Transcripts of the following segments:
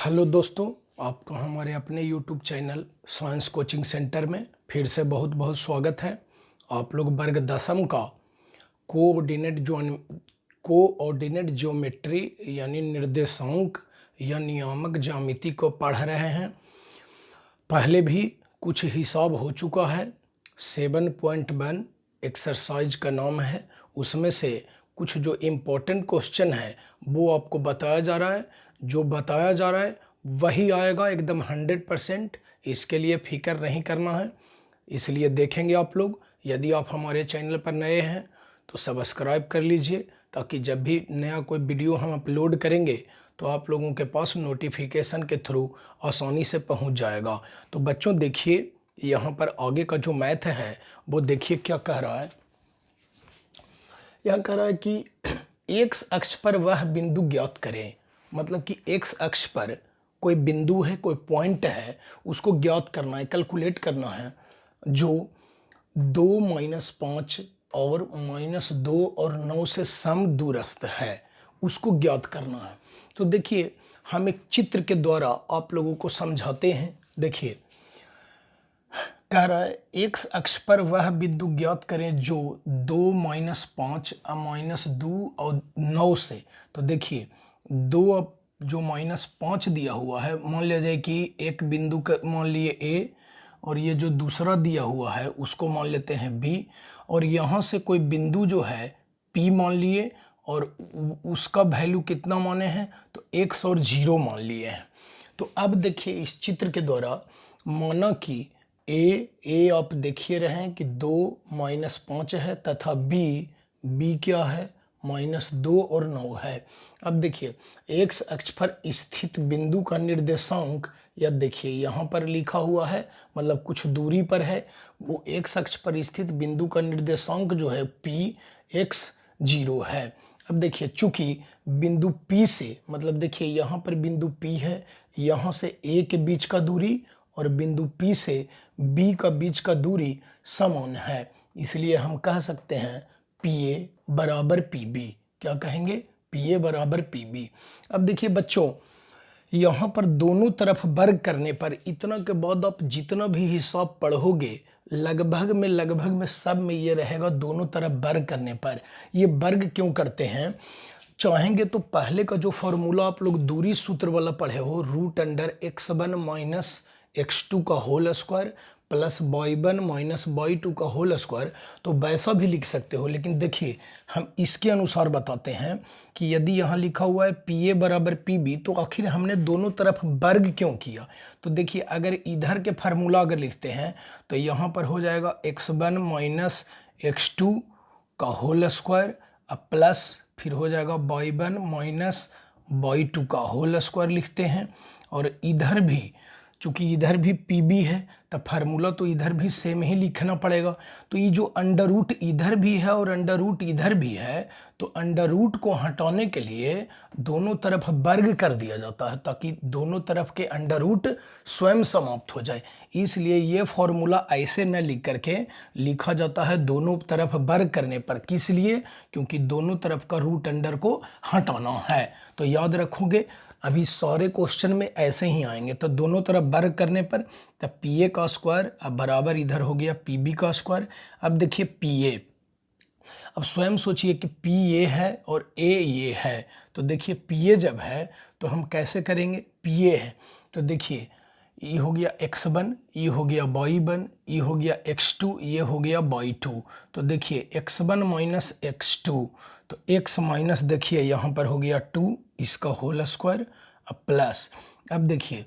Hello दोस्तों, आपका हमारे अपने YouTube channel science coaching centre में फिर से बहुत बहुत स्वागत है। आप लोग वर्ग दसम का कोऑर्डिनेट ज्योमेट्री यानी निर्देशांक या नियामक ज्यामिति को पढ़ रहे हैं। पहले भी कुछ हिसाब हो चुका है। 7.1 एक्सरसाइज का नाम है। उसमें से कुछ जो इम्पोर्टेंट क्वेश्चन है वो आपको बताया जा रहा है। जो बताया जा रहा है वही आएगा एकदम 100%। इसके लिए फिक्र नहीं करना है, इसलिए देखेंगे आप लोग। यदि आप हमारे चैनल पर नए हैं तो सब्सक्राइब कर लीजिए, ताकि जब भी नया कोई वीडियो हम अपलोड करेंगे तो आप लोगों के पास नोटिफिकेशन के थ्रू आसानी से पहुंच जाएगा। तो बच्चों देखिए, यहाँ पर आगे का जो मैथ है वो देखिए क्या कह रहा है। यह कह रहा है कि एक्स अक्ष पर वह बिंदु ज्ञात करें। मतलब कि एक्स अक्ष पर कोई बिंदु है, कोई पॉइंट है, उसको ज्ञात करना है, कैलकुलेट करना है, जो 2, -5 और -2 और 9 से सम दूरस्थ है, उसको ज्ञात करना है। तो देखिए, हम एक चित्र के द्वारा आप लोगों को समझाते हैं। देखिए, कह रहा है एक्स अक्ष पर वह बिंदु ज्ञात करें जो 2, -5 -2 और 9 से। तो देखिए, 2 जो -5 दिया हुआ है, मान लिया जाए कि एक बिंदु का मान लिए ए, और ये जो दूसरा दिया हुआ है उसको मान लेते हैं बी, और यहाँ से कोई बिंदु जो है पी मान लिए, और उसका वैल्यू कितना माने हैं तो x और 0 मान लिए हैं। तो अब देखिए, इस चित्र के द्वारा माना कि ए आप देखिए रहे हैं कि 2 -5 है, तथा बी क्या है -2 और 9 है। अब देखिए, एक्स अक्ष पर स्थित बिंदु का निर्देशांक, या देखिए यहाँ पर लिखा हुआ है, मतलब कुछ दूरी पर है, वो एक्स अक्ष पर स्थित बिंदु का निर्देशांक जो है Px0 है। अब देखिए, चूंकि बिंदु P से, मतलब देखिए यहाँ पर बिंदु P है, यहाँ से A के बीच का दूरी और बिंदु P से B का बीच का दूरी समान है, इसलिए हम कह सकते हैं PA बराबर PB। क्या कहेंगे? PA बराबर PB। अब देखिए बच्चों, यहाँ पर दोनों तरफ वर्ग करने पर, इतना के बाद आप जितना भी हिसाब पढ़ोगे लगभग में सब में ये रहेगा दोनों तरफ वर्ग करने पर। ये वर्ग क्यों करते हैं? चाहेंगे तो पहले का जो फॉर्मूला आप लोग दूरी सूत्र वाला पढ़े हो, √x1 - x2 का whole square plus y1 - y2 का होल स्क्वायर, तो वैसा भी लिख सकते हो। लेकिन देखिए, हम इसके अनुसार बताते हैं कि यदि यहाँ लिखा हुआ है PA बराबर PB, तो आखिर हमने दोनों तरफ वर्ग क्यों किया? तो देखिए, अगर इधर के फार्मूला अगर लिखते हैं तो यहाँ पर हो जाएगा x1 - x2 का होल स्क्वायर प्लस फिर हो जाएगा y1 - y2 का होल स्क्वायर लिखते हैं। और इधर भी, चूंकि इधर भी PB है, तब फार्मूला तो इधर भी सेम ही लिखना पड़ेगा। तो ये जो अंडर रूट इधर भी है और अंडर रूट इधर भी है, तो अंडर रूट को हटाने के लिए दोनों तरफ वर्ग कर दिया जाता है, ताकि दोनों तरफ के अंडर रूट स्वयं समाप्त हो जाए। इसलिए ये फॉर्मूला ऐसे न लिख करके लिखा जाता है दोनों तरफ वर्ग करने पर। किस लिए? क्योंकि दोनों तरफ का रूट अंडर को हटाना है। तो याद रखोगे, अभी सारे क्वेश्चन में ऐसे ही आएंगे। तो दोनों तरफ वर्ग करने पर तब PA का स्क्वायर अब बराबर इधर हो गया PB का स्क्वायर। अब देखिए PA, अब स्वयं सोचिए कि PA है और A ये है, तो देखिए PA जब है तो हम कैसे करेंगे? PA है तो देखिए, ये हो गया x1, ये हो गया y1, ये हो गया x2, ये हो गया y2। तो देखिए x1 - x2, तो x माइनस देखिए यहाँ पर हो गया 2, इसका होल स्क्वायर प्लस, अब देखिए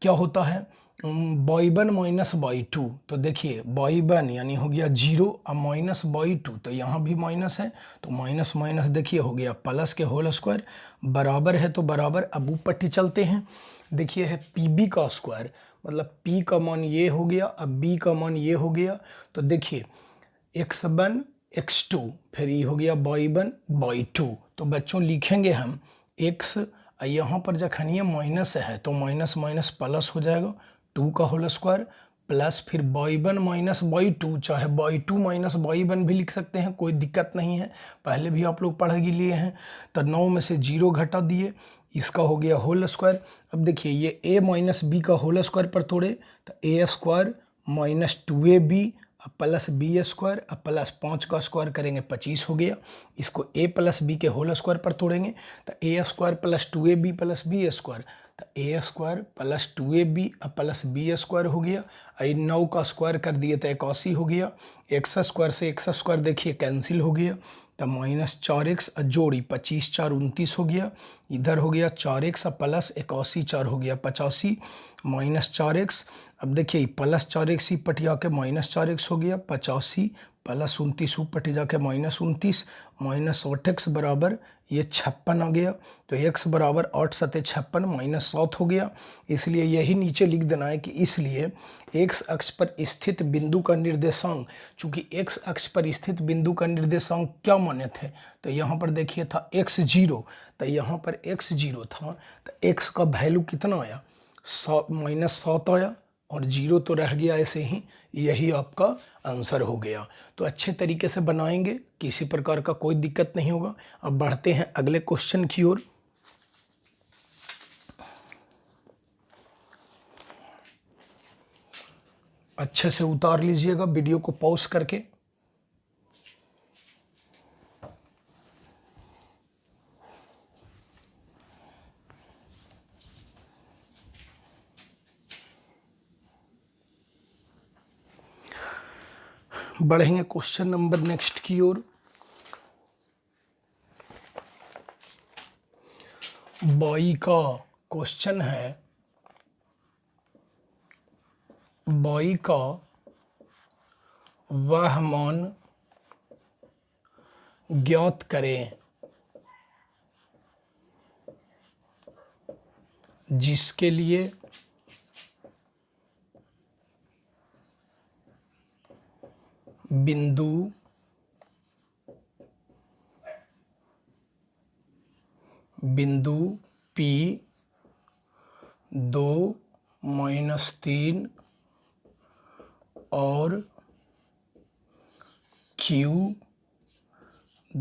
क्या होता है, y1 - y2, तो देखिए y1 यानी हो गया 0 अब माइनस y2, तो यहाँ भी माइनस है, तो माइनस माइनस देखिए हो गया प्लस के होल स्क्वायर, बराबर है तो बराबर। अब ऊपर पट्टी चलते हैं, देखिए है PB का स्क्वायर, मतलब P का मान ये हो गया, अब B का मान ये हो गया। तो देखिए x1 x2 फिर ये हो गया y1 y2। तो बच्चों लिखेंगे हम x, यहाँ पर जखन ये माइनस है तो माइनस माइनस प्लस हो जाएगा, 2 का होल स्क्वायर प्लस फिर y1 - y2, चाहे y2 - y1 भी लिख सकते हैं, कोई दिक्कत नहीं है, पहले भी आप लोग पढ़ ही लिए हैं। तो 9 में से 0 घटा दिए, इसका हो गया होल स्क्वायर। अब देखिए ये a माइनस बी का होल स्क्वायर पर तोड़े तो A square minus 2ab plus B square अब प्लस 5 का स्क्वायर करेंगे 25 हो गया। इसको a प्लस बी के होल स्क्वायर पर तोड़ेंगे तो A square plus 2ab plus B square तो A square plus 2ab plus B square हो गया। 9 का स्क्वायर कर दिए तो 81 हो गया। एक्स स्क्वायर से एक्स स्क्वायर देखिए कैंसिल हो गया तो माइनस 4x जोड़ी 25 4 29 हो गया। इधर हो गया 4x प्लस 81 4 हो गया 85 माइनस 4x। अब देखिए प्लस 4x ही पट जाके माइनस 4x हो गया 85 प्लस 29 पट जाके माइनस 29 माइनस 8x बराबर ये 56 आ गया। तो x बराबर 8 सते 56 माइनस 7 हो गया। इसलिए यही नीचे लिख देना है कि इसलिए x अक्ष पर स्थित बिंदु का निर्देशांक, चूंकि x अक्ष पर स्थित बिंदु का निर्देशांक क्या माने थे तो यहाँ पर देखिए था x0 तो यहाँ पर x0 था तो x का वैल्यू कितना आया माइनस 7 आया और 0 तो रह गया ऐसे ही। यही आपका आंसर हो गया। तो अच्छे तरीके से बनाएंगे, किसी प्रकार का कोई दिक्कत नहीं होगा। अब बढ़ते हैं अगले क्वेश्चन की ओर। अच्छे से उतार लीजिएगा वीडियो को पॉज करके। बढ़ेंगे क्वेश्चन नंबर नेक्स्ट की ओर। बाई का क्वेश्चन है, बाई का वह मान ज्ञात करें जिसके लिए बिंदु P 2 माइनस 3 और Q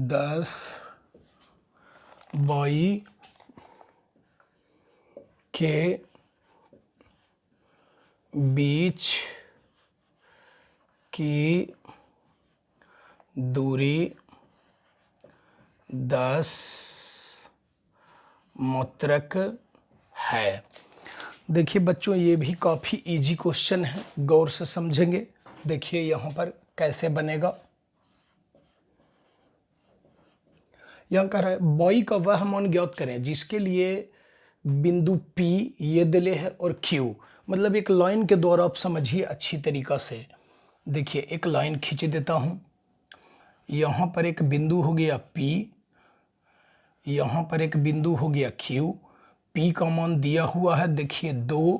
10 बाई के बीच की दूरी 10 मात्रक है। देखिए बच्चों ये भी काफ़ी इजी क्वेश्चन है, गौर से समझेंगे। देखिए यहाँ पर कैसे बनेगा। यहाँ कह रहा है बाई का वह मान ज्ञात करें जिसके लिए बिंदु P ये दिले है और Q, मतलब एक लाइन के द्वारा आप समझिए अच्छी तरीका से। देखिए एक लाइन खींच देता हूँ। यहाँ पर एक बिंदु हो गया P, यहाँ पर एक बिंदु हो गया Q। P का मान दिया हुआ है देखिए 2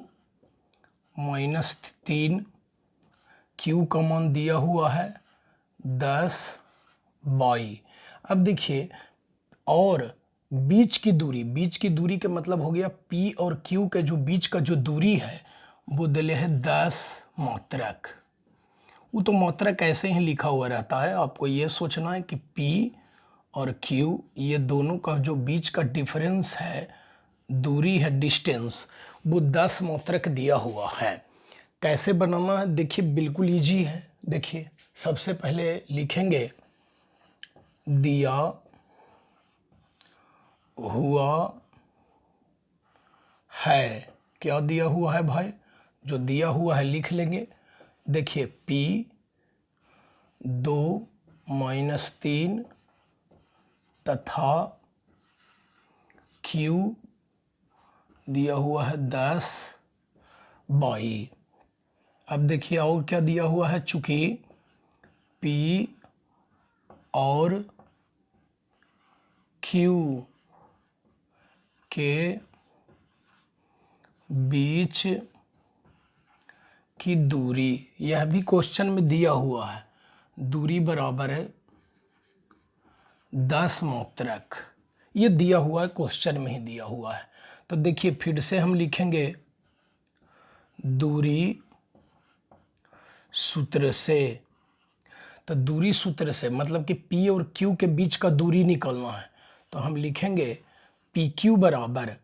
माइनस 3, Q का मान दिया हुआ है 10 बाई। अब देखिए और बीच की दूरी के मतलब हो गया P और Q के जो बीच का जो दूरी है वो दिले है 10 मात्रक। वो तो मात्रक ऐसे ही लिखा हुआ रहता है, आपको ये सोचना है कि P और Q ये दोनों का जो बीच का डिफरेंस है, दूरी है, डिस्टेंस, वो 10 मात्रक दिया हुआ है। कैसे बनाना है देखिए बिल्कुल इजी है। देखिए सबसे पहले लिखेंगे दिया हुआ है। क्या दिया हुआ है भाई? जो दिया हुआ है लिख लेंगे। देखिए P 2 माइनस 3 तथा Q दिया हुआ है 10 बाई। अब देखिए और क्या दिया हुआ है, चूंकि P और Q के बीच की दूरी, यह भी क्वेश्चन में दिया हुआ है, दूरी बराबर है 10 मात्रक। ये दिया हुआ है, क्वेश्चन में ही दिया हुआ है। तो देखिए फिर से हम लिखेंगे दूरी सूत्र से। तो दूरी सूत्र से मतलब कि P और Q के बीच का दूरी निकालना है। तो हम लिखेंगे PQ बराबर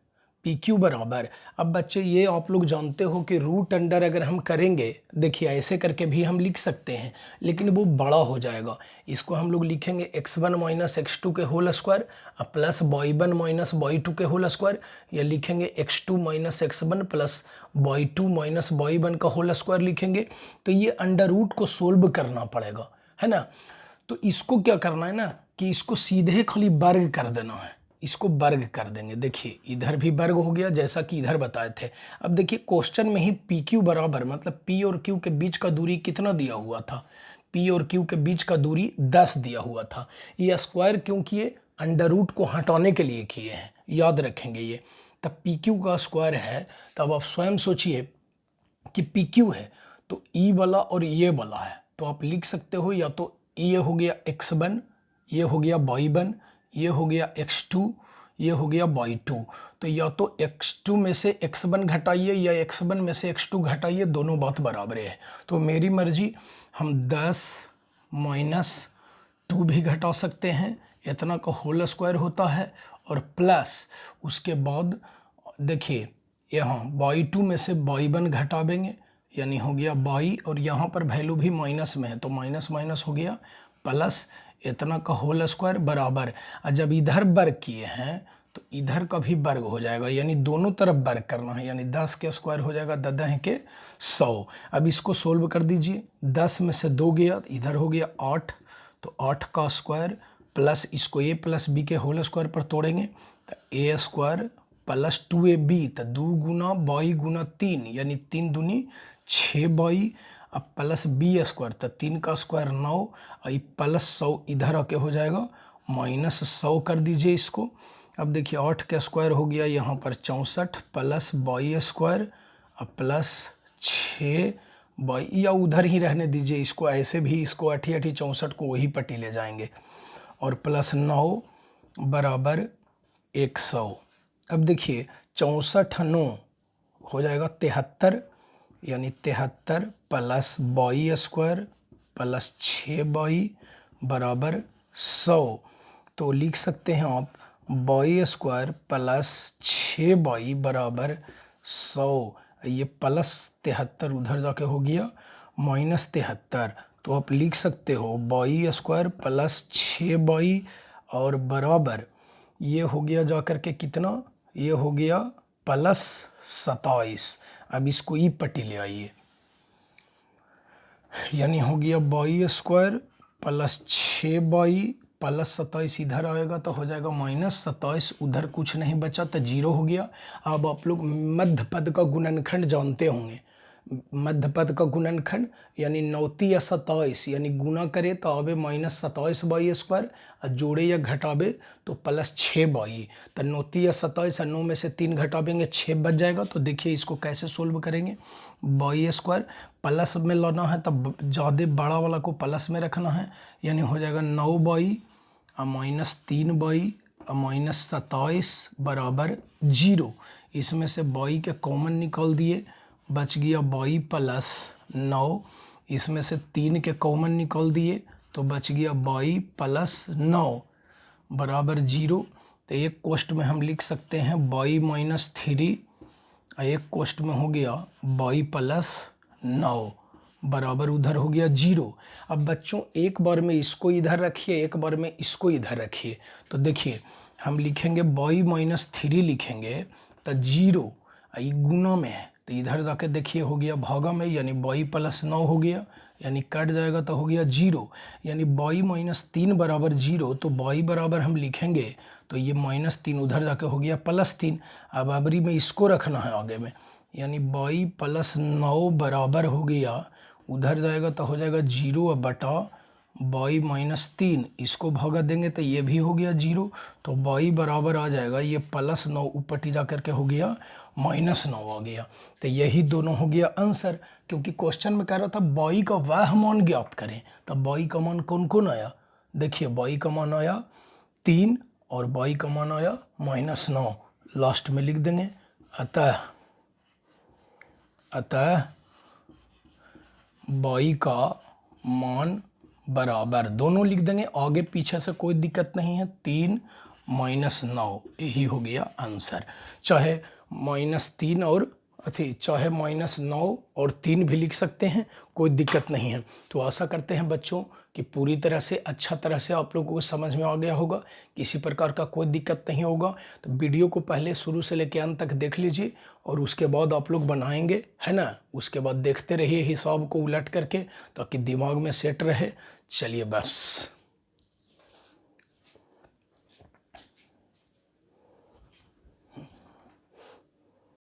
पी क्यू बराबर, अब बच्चे ये आप लोग जानते हो कि रूट अंडर अगर हम करेंगे, देखिए ऐसे करके भी हम लिख सकते हैं, लेकिन वो बड़ा हो जाएगा। इसको हम लोग लिखेंगे x1 माइनस x2 के whole square plus y1 minus y2 के होल स्क्वायर, या लिखेंगे x2 minus x1 plus y2 minus y1 का होल स्क्वायर लिखेंगे। तो ये अंडर रूट को सोल्व करना पड़ेगा, है ना। तो इसको क्या करना है ना कि इसको सीधे खाली वर्ग कर देना है, इसको वर्ग कर देंगे। देखिए इधर भी वर्ग हो गया जैसा कि इधर बताए थे। अब देखिए क्वेश्चन में ही पी क्यू बराबर, मतलब पी और क्यू के बीच का दूरी कितना दिया हुआ था, पी और क्यू के बीच का दूरी 10 दिया हुआ था। ये स्क्वायर क्यों किए, अंडर रूट को हटाने के लिए किए हैं, याद रखेंगे ये। तब पी क्यू का स्क्वायर है, तब आप स्वयं सोचिए कि पी क्यू है तो ई वाला और ये वाला है, तो आप लिख सकते हो या तो ये हो गया x1, ये हो गया y1, ये हो गया x2, ये हो गया y2। तो या तो x2 में से x1 घटाइए या x1 में से x2 घटाइए, दोनों बात बराबर है। तो मेरी मर्जी, हम 10 माइनस 2 भी घटा सकते हैं, इतना का होल स्क्वायर होता है, और प्लस उसके बाद देखिए यहाँ y2 में से y1 घटावेंगे, यानी हो गया y, और यहाँ पर वैल्यू भी माइनस में है तो माइनस माइनस हो गया, प्लस इतना का होल स्क्वायर बराबर। और जब इधर वर्ग किए हैं तो इधर का भी वर्ग हो जाएगा, यानी दोनों तरफ वर्ग करना है, यानी 10 के स्क्वायर हो जाएगा 10 के 100। अब इसको सोल्व कर दीजिए, 10 में से 2 गया, इधर हो गया 8, तो 8 का स्क्वायर प्लस इसको a प्लस बी के होल स्क्वायर पर तोड़ेंगे तो ए स्क्वायर प्लस 2ab, तो 2 गुना बाई गुना 3, यानी 3 दूनी 6 बाई, अब प्लस बी स्क्वायर, तो 3 का स्क्वायर 9, और प्लस 100 इधर आके हो जाएगा माइनस 100 कर दीजिए इसको। अब देखिए 8 का स्क्वायर हो गया यहाँ पर 64, प्लस बाई स्क्वायर अब प्लस 6 बाई, या उधर ही रहने दीजिए इसको, ऐसे भी इसको 8 8 64 को वही पट्टी ले जाएंगे, और प्लस 9 बराबर 100। अब देखिए 64 9 हो जाएगा 73, यानी 73 plus by square plus 6 by बराबर 100। तो लिख सकते हैं आप बाई स्क्वायर प्लस 6 बाई बराबर 100। ये प्लस 73 उधर जाके हो गया माइनस 73, तो आप लिख सकते हो बाई स्क्वायर प्लस 6 बाई और बराबर, ये हो गया जाकर के कितना, ये हो गया प्लस 27। अब इसको ई पट्टी ले आइए, यानी हो गया by square plus 6 by plus 27, इधर आएगा तो हो जाएगा माइनस 27, उधर कुछ नहीं बचा तो 0 हो गया। अब आप लोग मध्य पद का गुणनखंड जानते होंगे, मध्य पद का गुणनखंड यानी 9 या 27, यानी गुना करे तो आवे माइनस 27 बाई स्क्वायर, और जोड़े या घटावे तो प्लस 6 बाई, तो 9 या 27, 9 में से 3 घटावेंगे 6 बच जाएगा। तो देखिए इसको कैसे सोल्व करेंगे, बाई स्क्वायर प्लस में लाना है तब ज़्यादा बड़ा वाला को प्लस में रखना है, यानी हो जाएगा 9 बाई और माइनस 3 बाई और माइनस 27 बराबर 0। इसमें से बाई के कॉमन निकाल दिए, बच गया बाई प्लस 9, इसमें से 3 के कॉमन निकाल दिए तो बच गया बाई प्लस 9 बराबर 0। तो एक क्वेश्चन में हम लिख सकते हैं बाई माइनस 3, और एक क्वेश्चन में हो गया बाई प्लस 9 बराबर उधर हो गया 0। अब बच्चों एक बार में इसको इधर रखिए, एक बार में इसको इधर रखिए, तो देखिए हम लिखेंगे बाई माइनस 3 लिखेंगे तो 0, ये गुना में है तो इधर जाके देखिए हो गया भागा में, यानी बाई प्लस 9 हो गया, यानी कट जाएगा तो हो गया 0, यानी बाई माइनस 3 बराबर 0। तो बाई बराबर हम लिखेंगे तो ये माइनस 3 उधर जाके हो गया प्लस 3। अब बराबरी में इसको रखना है आगे में, यानी बाई प्लस 9 बराबर हो गया, उधर जाएगा तो हो जाएगा 0 बटा बाई माइनस 3, इसको भागा देंगे तो ये भी हो गया 0। तो बाई बराबर आ जाएगा ये प्लस 9 ऊपर जा करके हो गया माइनस 9 आ गया। तो यही दोनों हो गया आंसर, क्योंकि क्वेश्चन में कह रहा था बाई का वह मान ज्ञात करें। तब बाई का मान कौन कौन आया, देखिए बाई का मान आया 3 और बाई का मान आया माइनस 9, लास्ट में लिख देंगे। अतः बाई का मान बराबर, दोनों लिख देंगे, आगे पीछे से कोई दिक्कत नहीं है, 3 -9, यही हो गया आंसर। चाहे -3 और चाहे -9 और 3 भी लिख सकते हैं, कोई दिक्कत नहीं है। तो आशा करते हैं बच्चों कि पूरी तरह से अच्छा तरह से आप लोगों को समझ में आ गया होगा, किसी प्रकार का कोई दिक्कत नहीं होगा। तो वीडियो को पहले शुरू से लेकर अंत तक देख लीजिए और उसके बाद आप लोग बनाएंगे, है ना। उसके बाद देखते रहिए हिसाब को उलट करके, ताकि दिमाग में सेट रहे। चलिए बस।